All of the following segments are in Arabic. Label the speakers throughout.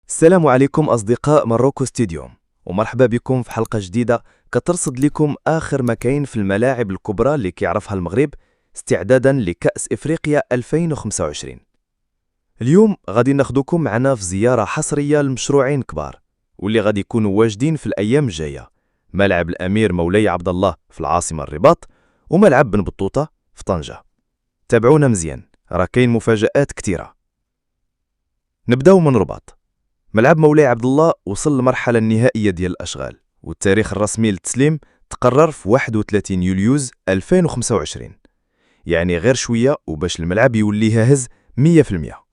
Speaker 1: السلام عليكم أصدقاء ماروكو ستاديوم، ومرحبا بكم في حلقة جديدة كترصد لكم آخر ما كاين في الملاعب الكبرى اللي كيعرفها المغرب استعدادا لكأس إفريقيا 2025. اليوم غادي ناخدوكم معنا في زيارة حصرية لمشروعين كبار واللي غادي يكونوا واجدين في الأيام الجاية: ملعب الأمير مولاي عبد الله في العاصمة الرباط، وملعب بن بطوطة في طنجة. تابعونا مزيان، راه كاين مفاجآت كتيرة. نبداو من رباط. ملعب مولاي عبد الله وصل للمرحلة النهائية ديال الأشغال، والتاريخ الرسمي للتسليم تقرر في 31 يوليوز 2025، يعني غير شوية وباش الملعب يولي هاهز 100%.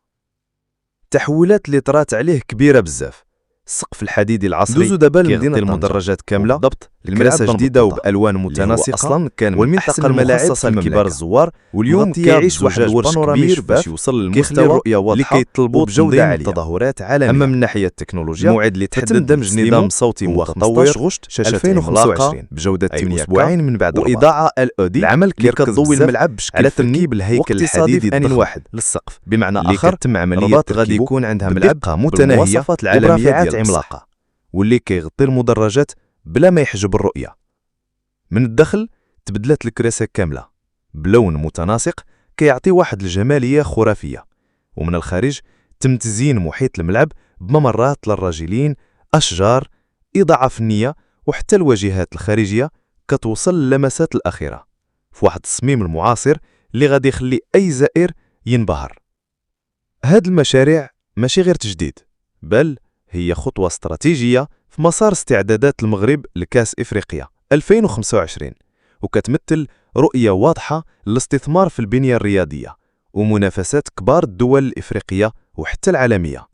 Speaker 1: التحولات اللي طرات عليه كبيرة بزاف. السقف الحديدي العصري
Speaker 2: دوزو دابا
Speaker 1: كيغطي المدرجات كاملة
Speaker 2: بالضبط.
Speaker 1: الملعب جديدة وبألوان متناسقة
Speaker 2: اصلا كان
Speaker 1: والمنطقة المخصصة لكبار الزوار،
Speaker 2: واليوم
Speaker 1: كيعيش واحد الورش كبير باش يوصل
Speaker 2: كيخلي
Speaker 1: للمستوى
Speaker 2: الرؤية
Speaker 1: اللي
Speaker 2: واضحة
Speaker 1: كيطلبوا بجودة عالية.
Speaker 2: تظاهرات عالمية.
Speaker 1: أما من ناحية التكنولوجيا،
Speaker 2: الموعد اللي
Speaker 1: فتم
Speaker 2: تحدد
Speaker 1: دمج نظام صوتي
Speaker 2: هو
Speaker 1: متطور
Speaker 2: 15 غشت
Speaker 1: شاشة
Speaker 2: 2025
Speaker 1: عملاقة بجودة
Speaker 2: أي
Speaker 1: تونيكا
Speaker 2: أسبوعين من بعد الرباط.
Speaker 1: وإضاءة LED
Speaker 2: العمل
Speaker 1: اللي
Speaker 2: كيركز
Speaker 1: كتضوي
Speaker 2: بزاف
Speaker 1: الملعب بشكل
Speaker 2: على
Speaker 1: فني
Speaker 2: تركيب الهيكل
Speaker 1: واقتصادي
Speaker 2: الحديدي
Speaker 1: في آن
Speaker 2: الضخم
Speaker 1: واحد
Speaker 2: للسقف،
Speaker 1: بمعنى
Speaker 2: اللي
Speaker 1: آخر
Speaker 2: كتم عملية
Speaker 1: الرباط غادي
Speaker 2: تركيبه
Speaker 1: يكون عندها ملعب
Speaker 2: بدقة متناهية
Speaker 1: بالمواصفات العالمية
Speaker 2: وبرافعات
Speaker 1: ديال
Speaker 2: عملاقة،
Speaker 1: واللي كيغطي المدرجات بلا ما يحجب الرؤية. من الداخل تبدلت الكراسي كاملة بلون متناسق كيعطي واحد الجمالية خرافية، ومن الخارج تم تزيين محيط الملعب بممرات للراجلين، أشجار، إضاءة فنية، وحتى الواجهات الخارجية كتوصل للمسات الأخيرة في واحد التصميم المعاصر اللي غادي يخلي أي زائر ينبهر. هاد المشاريع ماشي غير تجديد، بل هي خطوة استراتيجية في مسار استعدادات المغرب لكأس إفريقيا 2025، وكتمثل رؤية واضحة للاستثمار في البنية الرياضية ومنافسات كبار الدول الإفريقية وحتى العالمية.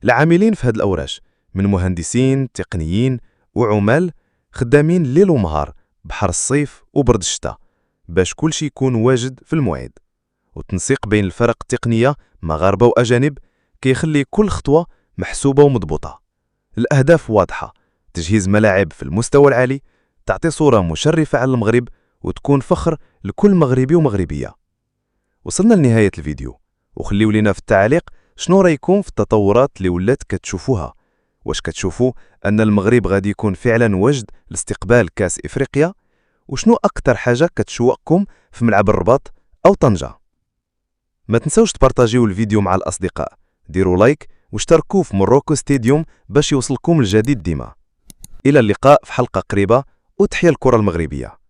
Speaker 1: العاملين في هاد الأوراش من مهندسين، تقنيين وعمال خدامين ليل ونهار بحر الصيف وبرد الشتاء باش كلشي يكون واجد في الموعد. والتنسيق بين الفرق التقنية مغاربة وأجانب كيخلي كل خطوة محسوبة ومضبوطة. الأهداف واضحة: تجهيز ملاعب في المستوى العالي، تعطي صورة مشرفة على المغرب وتكون فخر لكل مغربي ومغربية. وصلنا لنهاية الفيديو، وخليوا لنا في التعليق شنو رايكم في التطورات اللي ولات كتشوفوها. واش كتشوفوا أن المغرب غادي يكون فعلا وجد لاستقبال كأس إفريقيا؟ وشنو أكتر حاجة كتشوقكم في ملعب الرباط أو طنجة؟ ما تنسوش تبارطاجيو الفيديو مع الأصدقاء، ديروا لايك واشتركوا في ماروكو ستاديوم باش يوصلكم الجديد ديما. إلى اللقاء في حلقة قريبة، وتحيا الكرة المغربية.